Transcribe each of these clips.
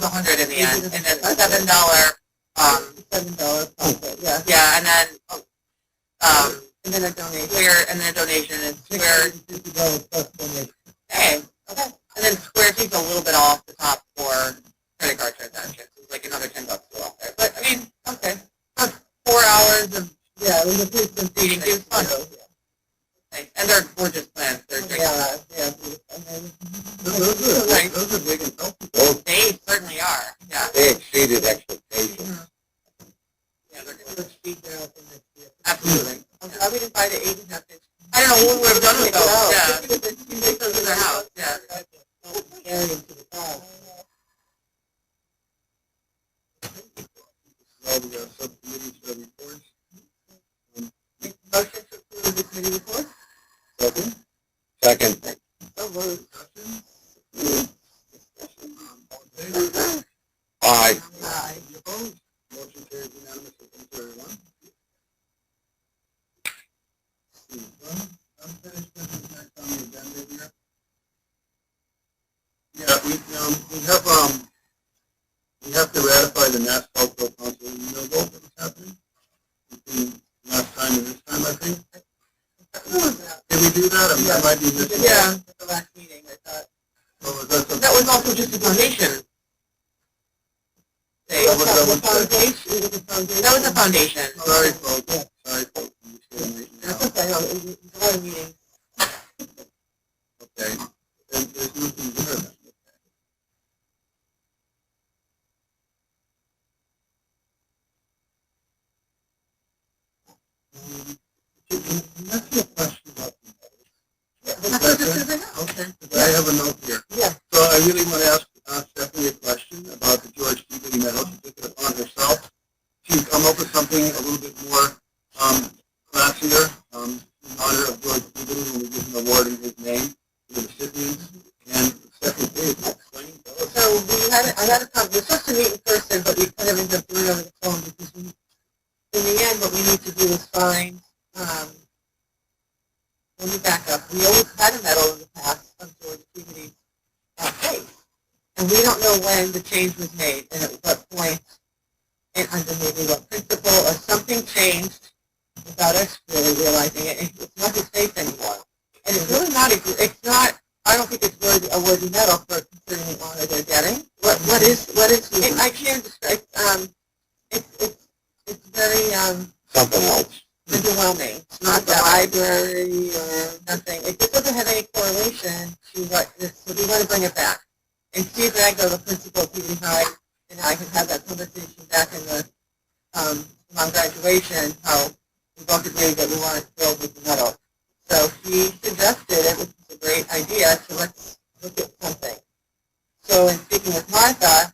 was 100 in the end, and then $7, $7 profit, yeah. yeah, and then And then a donation. Square, and then a donation, and Square, $50 plus donation. okay, and then Square takes a little bit off the top for credit card transactions. It's like another $10 go off there. But I mean, okay, 4 hours of Yeah, it was a pretty simple feeding. It was fun. Okay. And they're gorgeous plants. They're great. Yeah. Those are big and healthy. They certainly are. Yeah. They exceeded expectations. Mm-hmm. Yeah, they're good. Let's feed their open next year. Absolutely. I'm glad we didn't buy the 8.5 inch. I don't know what we would have done with those. No. Yeah. Take those in their house. Yeah. Carry them to the car. All the subcommittees for reports. Motion to approve the committee report? Second. Second. So moved. Aye. Aye. Opposed? Motion carries unanimously. Thank you, everyone. Unfinished business next on the agenda here. Yeah, we have to ratify the National Cultural Council email vote that was happening between last time and this time, I think. Did we do that? I might be missing. Yeah. At the last meeting, I thought. Oh, was that something? That was also just a donation. What was that one? That was a foundation. Sorry, folks. Sorry, folks. That's okay. No, it was a lot of meetings. Okay. And there's nothing there then. Can I ask you a question about the Okay. I have a note here. Yeah. So I really want to ask Stephanie a question about the George Peabody Medal. She took it upon herself to come up with something a little bit more classier in honor of George Peabody when we give an award in his name to the recipients. And Stephanie, please explain to us. So I had a conversation. We're supposed to meet in person, but we kind of ended up doing it over the phone because in the end, what we need to do is find. Let me back up. We always had a medal in the past of George Peabody's face, and we don't know when the change was made and at what point, and under maybe what principle or something changed without us really realizing it. It's not his face anymore, and it's really not. It's not. I don't think it's a worthy medal for considering the honor they're getting. What is? I can't describe. It's very Something else. overwhelming. It's not the library or nothing. It just doesn't have any correlation to what this. So we want to bring it back. And Steve Ragler, the principal of Peabody High, and I had had that conversation back in the on graduation. How we both agreed that we wanted to build with the medal. So he suggested it, which is a great idea. So let's look at something. So in speaking with Martha,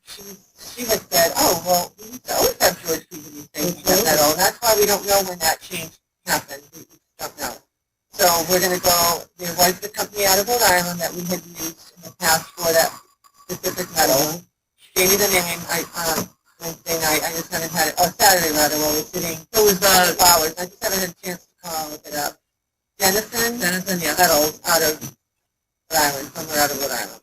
she had said, "Oh, well, we used to always have George Peabody saying that medal, and that's why we don't know when that change happened. We don't know." So we're going to go. There was the company out of Rhode Island that we had used in the past for that specific medal. She gave me the name. Wednesday night. I just haven't had it. Oh, Saturday rather. While we're sitting. It was flowers. I just haven't had a chance to call and look it up. Denison, yeah, medals out of Rhode Island, somewhere out of Rhode Island.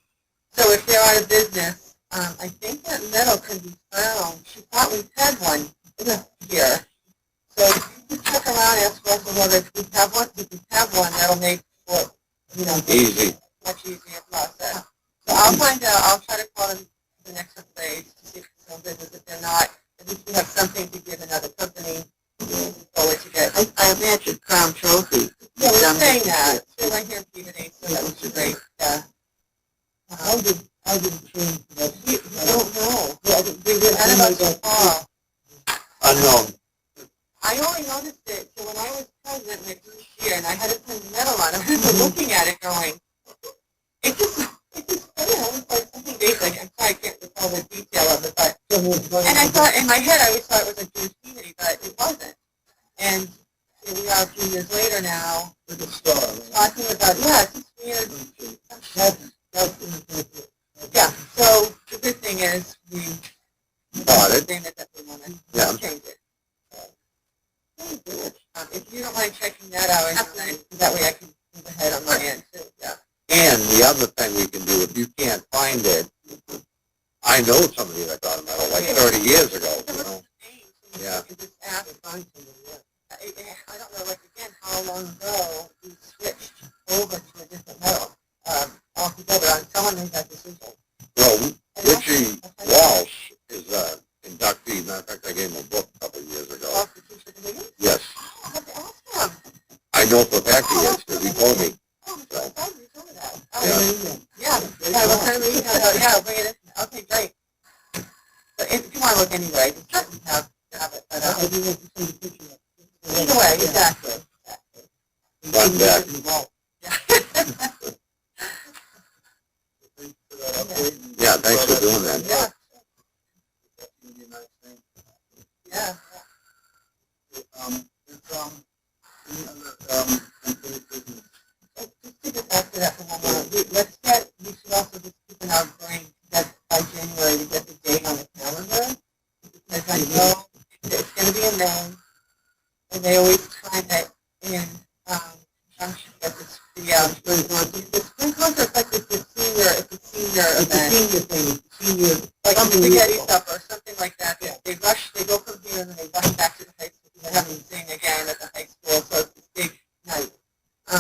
So if they're out of business. I think that medal can be found. She thought we had one here. So if you just check around, ask Russell whether if we have one. If we have one, that'll make it, Easy. much easier process. So I'll find out. I'll try to call them the next couple days to see if it's still in business. If they're not, at least we have something to give another company forward to get. I imagine Crown Trophy. Yeah, we're saying that. They're right here in Peabody, so that would be great. Yeah. How did it change? I don't know. We were at about the fall. Unknown. I only noticed it, so when I was president my first year, and I had to put a medal on, I was looking at it going, it just, it's like something basic. I'm sorry I can't recall the detail of it, but, and I thought, in my head, I always thought it was a Jewish Peabody, but it wasn't. And here we are a few years later now, With a star. talking about, it's just weird. Yeah, so the good thing is we Bought it. that we want to Yeah. change it. If you don't mind checking that out, that way I can move ahead on my end too. Yeah. And the other thing we can do, if you can't find it, I know somebody that got a medal like 30 years ago, you know. Yeah. You can just ask. I don't know, like, again, how long ago we switched over to a different medal altogether. Someone made that decision. Well, Richie Walsh is an inductee. Matter of fact, I gave him a book a couple of years ago. Yes. I have to ask him. I know for a fact he is, because he told me. So. Yeah. Yeah. What kind of email? Yeah, bring it in. Okay, great. But if you want to look anyway, just have it. But, I do want to send a picture of it. either way, exactly. Run back. Yeah. Yeah, thanks for doing that. Yeah. Yeah. Just to get back to that for one moment, we should also just keep in our brain that by January to get the date on the calendar, because I know it's going to be in May, and they always time it in conjunction with the spring concert, like it's a senior event. Senior thing, senior, Like something spaghetti musical. supper or something like that. They go from here and then they rush back to the high school because they have them sing again at the high school. So it's this big night. So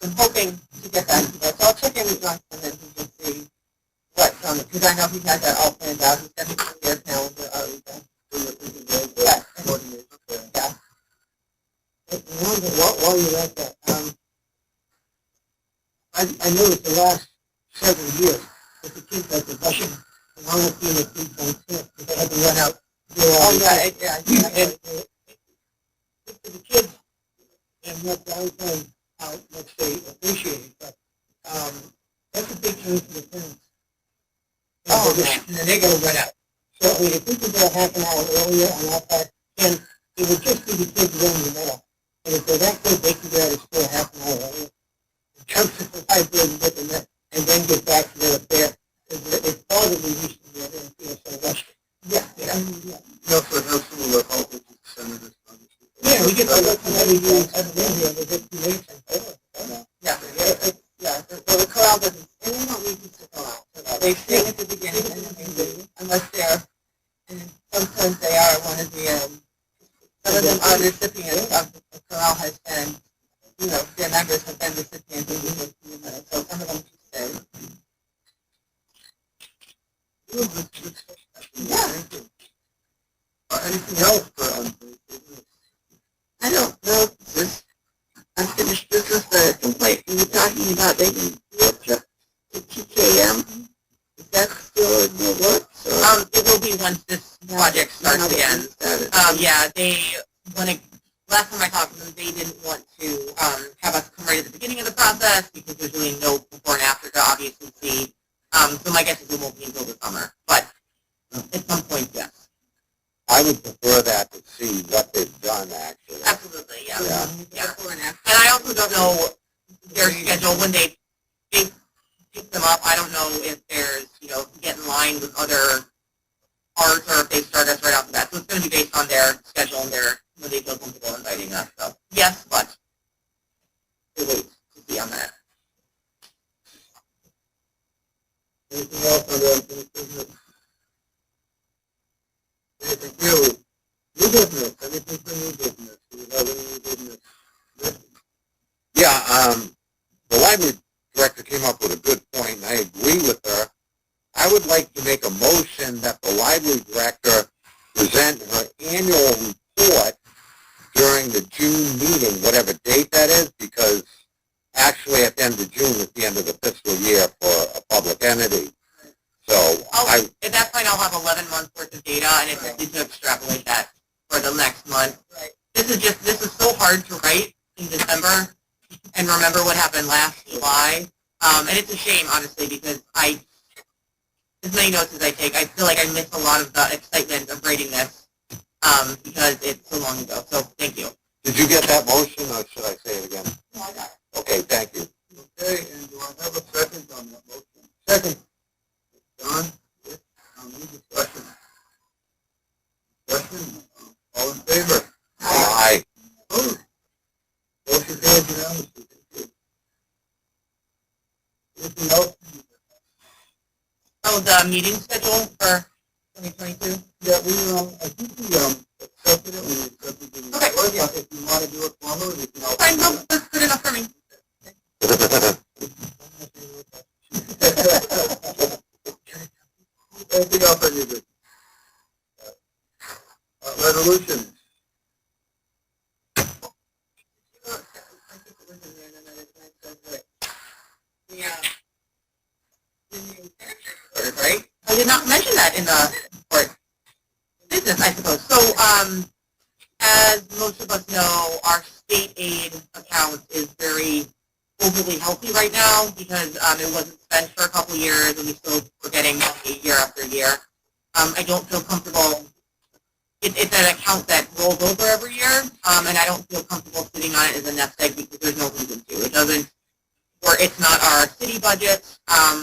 I'm hoping to get that to that. So I'll check in with John and then he can see what's on it, because I know he has that all planned out. He's got his year calendar already done. Yeah. Yeah. While you're at that, I noticed the last several years that the kids like the rushing along with being a 3.6, because they had to run out. Oh, yeah. And for the kids, and what downtown out, let's say, appreciate it, but that's a big change for the parents. Oh, And then they gotta run out. So, I mean, if we could go half an hour earlier on that part, then it would just be the kids running the middle. And if they're that good, they can get out of school half an hour earlier. Jump to the hybrid and get the net, and then get back to their affair. It's probably used to be able to feel so rushed. Yeah. You also have some of the health senators. Yeah, we get to look from every year, they get the nation. Yeah. Well, the chorale doesn't, and they don't need to stick around. They sing at the beginning and then they leave, unless they're, and sometimes they are one of the, some of them are recipients of the chorale has been, their members have been recipients of the minutes, so some of them should stay. Yeah. Anything else for unfinished? I don't know, this unfinished business, the complaint you were talking about, they can field trip to TKM. Is that still in the works? It will be once this project starts again. Yeah, they, last time I talked to them, they didn't want to have us come right at the beginning of the process because there's really no before and after to obviously see. So my guess is it won't be until the summer, but at some point, yes. I would prefer that to see what they've done, actually. Absolutely, yeah. Yeah. Before and after. And I also don't know their schedule when they pick them up. I don't know if there's, get in line with other parts or if they start us right off the bat. So it's going to be based on their schedule and when they feel comfortable inviting us. So yes, but we'll wait to see on that. Anything else on the unfinished business? Anything new? New business? Anything for new business? Do you have any new business? Yeah, the library director came up with a good point, and I agree with her. I would like to make a motion that the library director present her annual report during the June meeting, whatever date that is, because actually at the end of June is the end of the fiscal year for a public entity. So at that point, I'll have 11 months worth of data, and it's easy to extrapolate that for the next month. Right. This is so hard to write in December and remember what happened last July. And it's a shame, honestly, because as many notes as I take, I feel like I missed a lot of the excitement of writing this because it's so long ago. So thank you. did you get that motion, or should I say it again? No, I got it. Okay, thank you. Okay, and do I have a second on that motion? Second. John? Yes. Any discussion? Discussion? All in favor? Aye. Opposed? Motion carried unanimously. Thank you. Anything else? So the meeting schedule for 2022? Yeah, I think we, accepted it, we accepted the. Okay. If you want to do it formally, we can also. Fine, no, that's good enough for me. Anything else on your business? Resolutions. Right? I did not mention that in the report. Business, I suppose. So, as most of us know, our state aid account is very overly healthy right now because it wasn't spent for a couple of years and we still were getting money year after year. I don't feel comfortable. It's an account that rolls over every year, and I don't feel comfortable sitting on it as a nest egg because there's no reason to. It doesn't, or it's not our city budget.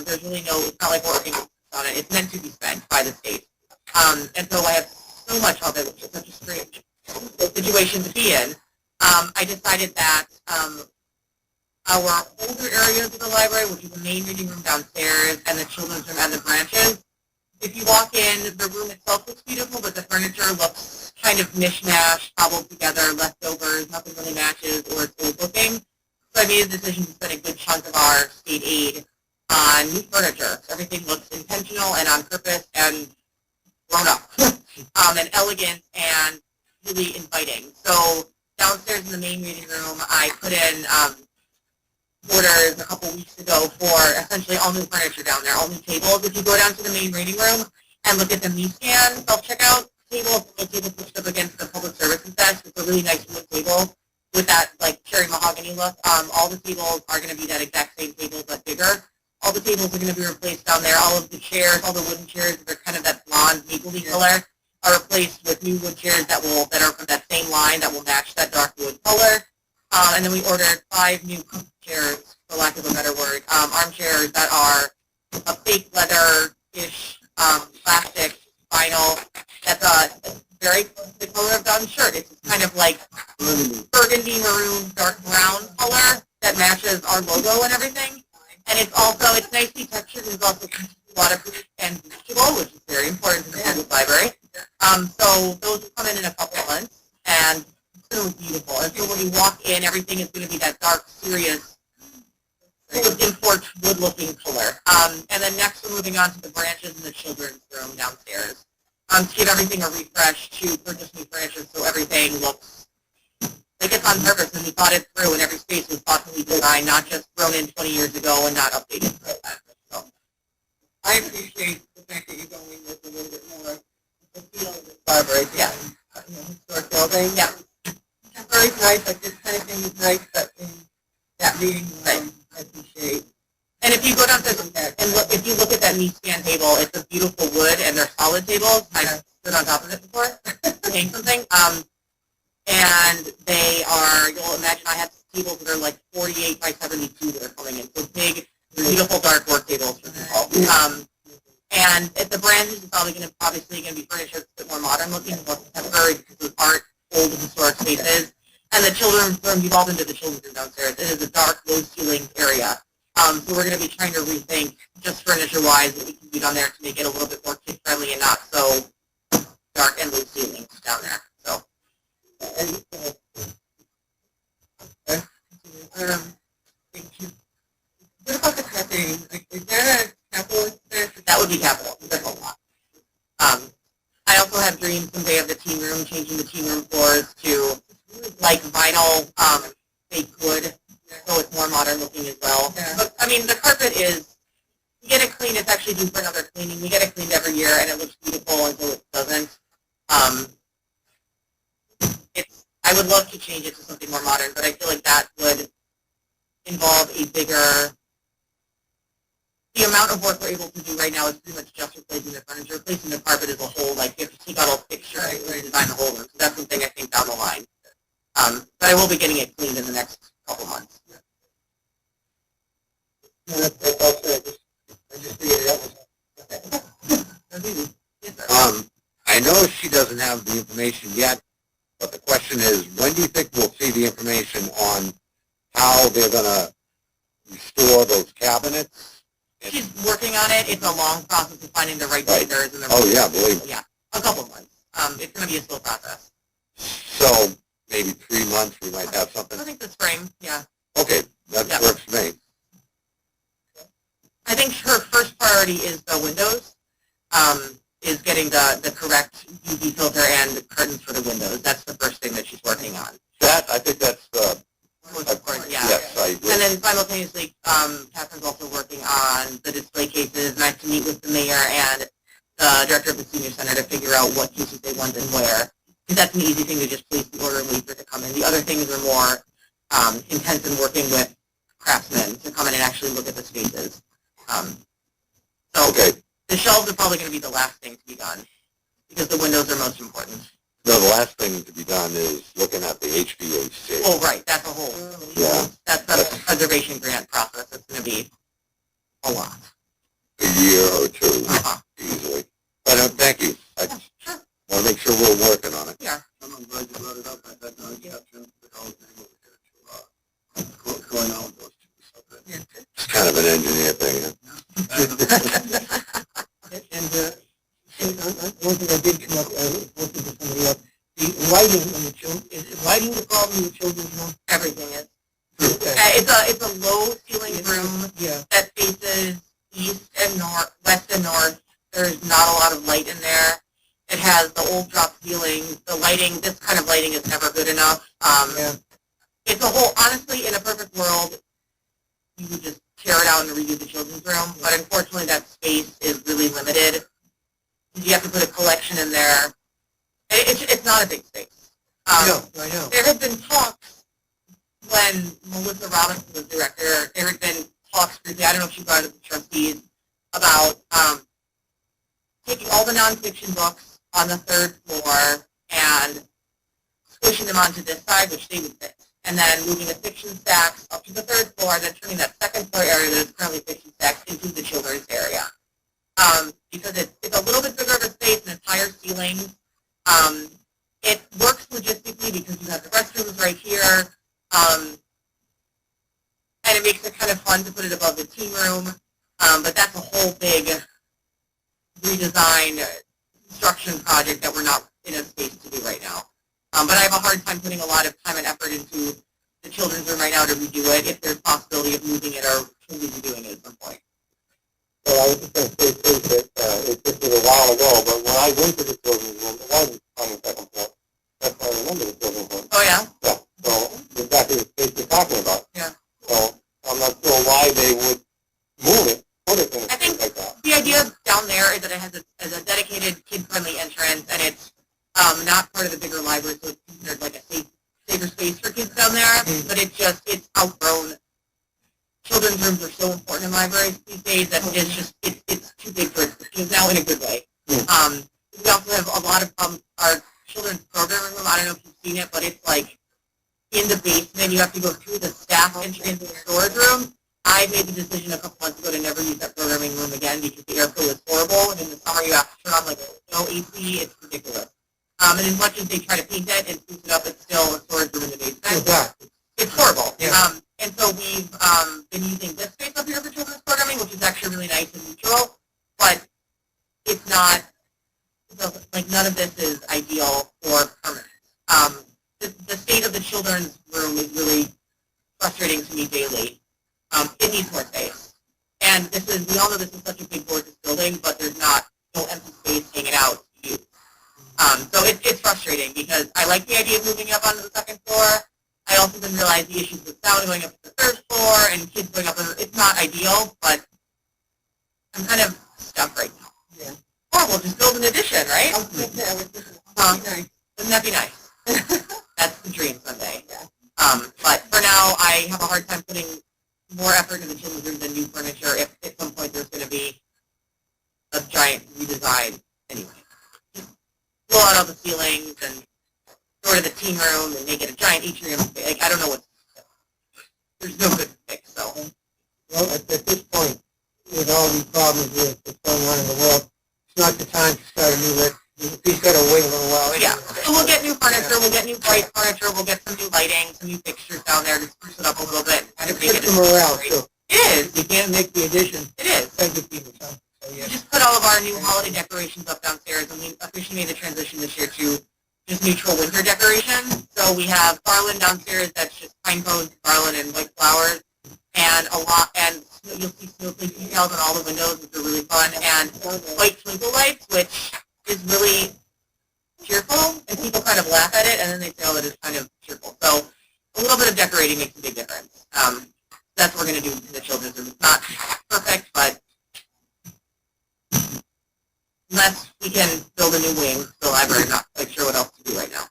There's really no, it's not like we're working on it. It's meant to be spent by the state. And so I have so much of it, which is such a strange situation to be in. I decided that our older areas of the library, which is the main reading room downstairs and the children's room and the branches, if you walk in, the room itself looks beautiful, but the furniture looks kind of mishmash, cobbled together, leftovers, nothing really matches, or it's old looking. So I made a decision to spend a good chunk of our state aid on new furniture. So everything looks intentional and on purpose and grown up, and elegant and really inviting. So downstairs in the main reading room, I put in orders a couple weeks ago for essentially all new furniture down there, all new tables. If you go down to the main reading room and look at the Me-Scan self-checkout table, the table pushed up against the public services desk. It's a really nice wood table with that like cherry mahogany look. All the tables are going to be that exact same table but bigger. All the tables are going to be replaced down there. All of the chairs, all the wooden chairs that are kind of that blonde mapley color, are replaced with new wood chairs that are from that same line that will match that dark wood color. And then we ordered 5 new chairs, for lack of a better word, armchairs that are a fake leather-ish plastic vinyl. That's very the color of Don's shirt. It's kind of like burgundy maroon, dark brown color that matches our logo and everything. And it's nicely textured and it's also waterproof and bleachable, which is very important in the public library. So those will come in a couple of months, and it's going to be beautiful. And so when you walk in, everything is going to be that dark, serious, import wood-looking color. And then next we're moving on to the branches in the children's room downstairs. To give everything a refresh, to purchase new branches so everything looks like it's on purpose and we thought it through and every space was thoughtfully designed, not just thrown in 20 years ago and not updated. So I appreciate the fact that you're going with a little bit more the feel of the library. Yeah. Historic building. Yeah. Very nice. Like this kind of thing is nice, but in that reading room, I appreciate. And if you go down to if you look at that Me-Scan table, it's a beautiful wood and they're solid tables. I've stood on top of it before, saying something. And they are, you'll imagine I have tables that are like 48 by 72 that are coming in. So big, beautiful dark work tables for people. And at the branches, it's obviously going to be furniture that's a bit more modern looking, more contemporary because of art, old and historic spaces. And the children's room, you've all been to the children's room downstairs. It is a dark, low-ceilinged area. So we're going to be trying to rethink, just furniture-wise, what we can do down there to make it a little bit more kid-friendly and not so dark and low-ceilinged down there. So. Thank you. What about the cafe? Like, is there a capital expense? That would be capital. That's a lot. I also have dreams someday of the teen room, changing the teen room floors to like vinyl fake wood, so it's more modern looking as well. Yeah. But I mean, the carpet is, you get it cleaned. It's actually due for another cleaning. We get it cleaned every year, and it looks beautiful until it doesn't. I would love to change it to something more modern, but I feel like that would involve a bigger. The amount of work we're able to do right now is pretty much just replacing the furniture. Replacing the carpet as a whole, like you have to take out all the fixtures and redesign the whole room. So that's something I think down the line. But I will be getting it cleaned in the next couple months. Yeah, that's also, I just figured it out. I know she doesn't have the information yet, but the question is, when do you think we'll see the information on how they're going to restore those cabinets She's working on it. It's a long process of finding the right Right. vendors and the Oh, yeah, believe me. yeah, a couple months. It's going to be a slow process. So maybe 3 months we might have something. I think the spring, yeah. Okay, that Yeah. works for me. I think her first priority is the windows, is getting the correct UV filter and the curtains for the windows. That's the first thing that she's working on. That, I think that's the, Most important, yeah. yes, I agree. And then simultaneously, Catherine's also working on the display cases, and I have to meet with the mayor and the director of the senior center to figure out what cases they want and where. Because that's an easy thing to just place the order and wait for it to come in. The other things are more intense in working with craftsmen to come in and actually look at the spaces. So Okay. the shelves are probably going to be the last thing to be done because the windows are most important. No, the last thing to be done is looking at the HVAC. Oh, right. That's a whole. Yeah. That's the preservation grant process. It's going to be a lot. A year or two, Uh-huh. easily. But thank you. I just Sure. want to make sure we're working on it. Yeah. I'm glad you brought it up. I had no exception to the whole thing over here to going on with those two. So that- It's kind of an engineer thing. Huh? And one thing I did come up, working with somebody else, the lighting in the children, is lighting the problem in the children's room? Everything is. Okay. It's a low ceiling room Yeah. that faces east and north, west and north. There's not a lot of light in there. It has the old drop ceilings. The lighting, this kind of lighting is never good enough. Yeah. It's a whole, honestly, in a perfect world, you would just tear it out and redo the children's room. But unfortunately, that space is really limited. You have to put a collection in there. It's not a big space. I know. There have been talks when Melissa Robinson was director. There had been talks briefly, I don't know if she brought it up to trustees, about taking all the nonfiction books on the third floor and squishing them onto this side, which they would fit, and then moving the fiction stacks up to the third floor, and then turning that second floor area that is currently fiction stacks into the children's area. Because it's a little bit bigger of a space and it's higher ceilings. It works logistically because you have the restrooms right here, and it makes it kind of fun to put it above the teen room, but that's a whole big redesign construction project that we're not in a space to do right now. But I have a hard time putting a lot of time and effort into the children's room right now to redo it if there's possibility of moving it or truly redoing it at some point. Well, I was just going to say, too, that this was a while ago, but when I went to the children's room, it wasn't on the second floor. That's why I remember the children's room. Oh, yeah? Yeah, so exactly the space you're talking about. Yeah. So I'm not sure why they would move it, put it in a I think space like that. the idea down there is that it has a dedicated kid-friendly entrance, and it's not part of the bigger library, so it's considered like a safer space for kids down there, but it's outgrown. Children's rooms are so important in libraries these days that it's too big for kids now in a good way. We also have a lot of our children's programming room. I don't know if you've seen it, but it's like in the basement. You have to go through the staff entry into the storage room. I made the decision a couple months ago to never use that programming room again because the airflow is horrible, and in the summer you have to turn on like no AC. It's ridiculous. And as much as they try to paint it and spruce it up, it's still a storage room in the basement. It's horrible. Yeah. And so we've been using this space up here for children's programming, which is actually really nice and neutral, but it's not, like none of this is ideal or permanent. The state of the children's room is really frustrating to me daily. It needs more space. And we all know this is such a big, gorgeous building, but there's no empty space hanging out to use. So it's frustrating because I like the idea of moving up onto the second floor. I also didn't realize the issues with sound going up to the third floor and kids going up. It's not ideal, but I'm kind of stuck right now. Yeah. Oh, we'll just build an addition, right? Wouldn't that be nice? That's the dream someday. Yeah. But for now, I have a hard time putting more effort into the children's room than new furniture if at some point there's going to be a giant redesign anyway. Just blow out all the ceilings and go to the teen room and make it a giant atrium. Like, I don't know there's no good fix, so. Well, at this point, with all these problems with what's going on in the world, it's not the time to start a new list. He's got to wait a little while. Yeah, so we'll get new furniture, we'll get new bright furniture, we'll get some new lighting, some new fixtures down there to spruce it up a little bit, kind of make it Good for morale, great. too. It is. You can't make the addition. It is. Thank you, Peter. So, We yeah. just put all of our new holiday decorations up downstairs, and we officially made the transition this year to just neutral winter decoration. So we have garland downstairs that's just pine cones, garland, and white flowers, and you'll see snowflake details on all the windows, which are really fun, and white twinkle lights, which is really cheerful, and people kind of laugh at it, and then they say, oh, that is kind of cheerful. So a little bit of decorating makes a big difference. That's what we're going to do in the children's room. It's not perfect, but unless we can build a new wing for the library, I'm not quite sure what else to do right now.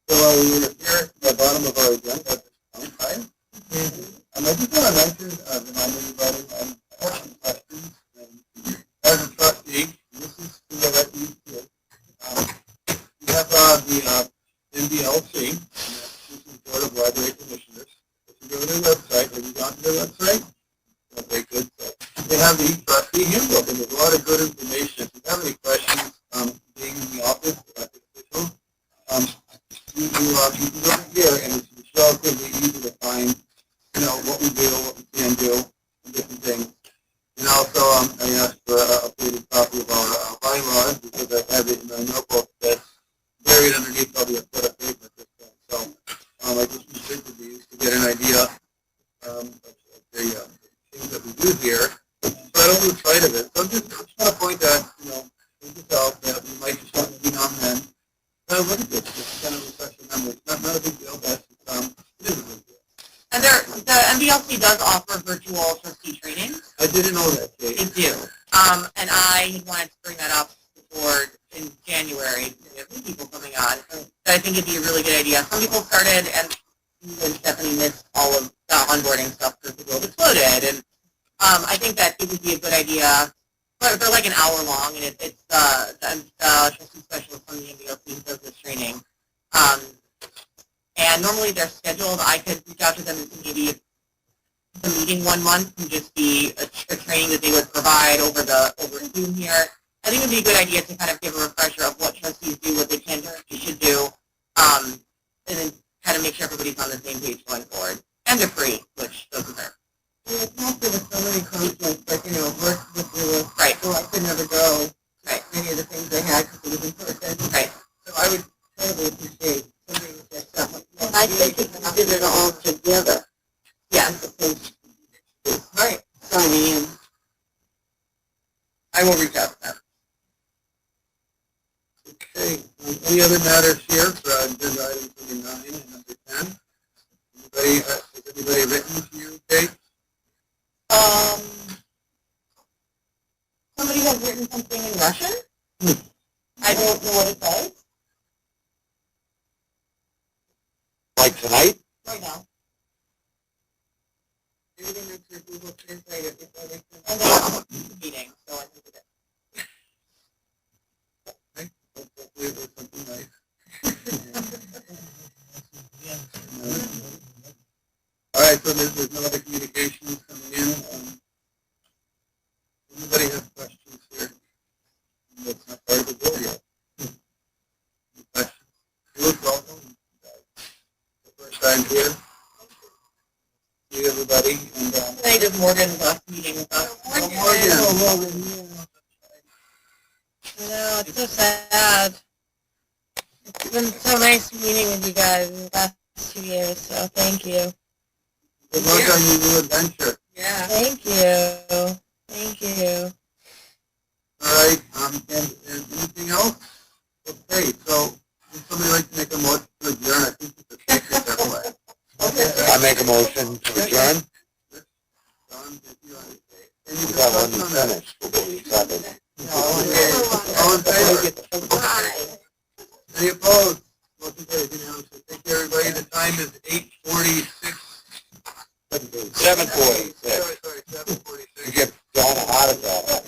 So we are here at the bottom of our agenda at this point, right? I just want to mention, remind everybody, important questions. As a trustee, this is the way that you do it. We have the MDLC, this is Board of Library Commissioners. If you go to their website, have you gone to their website? Okay, good. So they have the trustee handbook, and there's a lot of good information. If you have any questions, being in the office, elected officials, you can go over here, and it's relatively easy to find, what we do, what we can do, and different things. And also, I asked for an updated copy of our bylaws, because I have it in my notebook that's buried underneath probably a foot of paper at this point. So I just considered these to get an idea of the things that we do here. So I don't lose sight of it. So I just want to point that, think out that we might just want to be on then. Look at this, just kind of refresh your memory. It's not a big deal, but it is a big deal. And the MBLC does offer virtual trustee training. I didn't know that, Kate. They do. And I had wanted to bring that up before in January. We have new people coming on. So I think it'd be a really good idea. Some people started, and even Stephanie missed all of the onboarding stuff because the world exploded. And I think that it would be a good idea. But they're like an hour long, and it's the trustee specialist from the MBLC who does this training. And normally they're scheduled. I could reach out to them and see maybe the meeting 1 month can just be a training that they would provide over Zoom here. I think it would be a good idea to kind of give a refresher of what trustees do, what they can do, what they should do, and then kind of make sure everybody's on the same page going forward. And they're free, which doesn't hurt. Well, it's also with so many conflicts, like, work with you, Right. so I could never go. Right. Many of the things they had because it was in person. Right. So I would totally appreciate something that's that. I think if we did it all together. Yes. Right. Signing in. I will reach out to them. Okay. Any other matters here for agenda items number 9 and number 10? Has anybody written to you, Kate? Somebody has written something in Russian. I don't know what it says. Like tonight? Right now. Everything that's your Google Translator before they send And then the meeting, so I think it is. Okay. Hopefully it was something nice. All right, so there's no other communications coming in. Anybody have questions here? That's not part of the bill yet. Any questions? You're welcome. The first time here. See everybody. And Tonight is Morgan's last meeting with us. Morgan. I know, it's so sad. It's been so nice meeting with you guys in the last 2 years, so thank you. Good luck on your new adventure. Yeah. Thank you. Thank you. All right, and anything else? Okay, so would somebody like to make a motion to adjourn? I think it's a secret that way. I make a motion to adjourn. Don, if you want to say. We Any got one discussion to on that? finish. We'll be seven. All in favor? Any opposed? Motion carries unanimously. Thank you, everybody. The time is 8:46. 7:46. Sorry, 7:46. You get John a heart attack.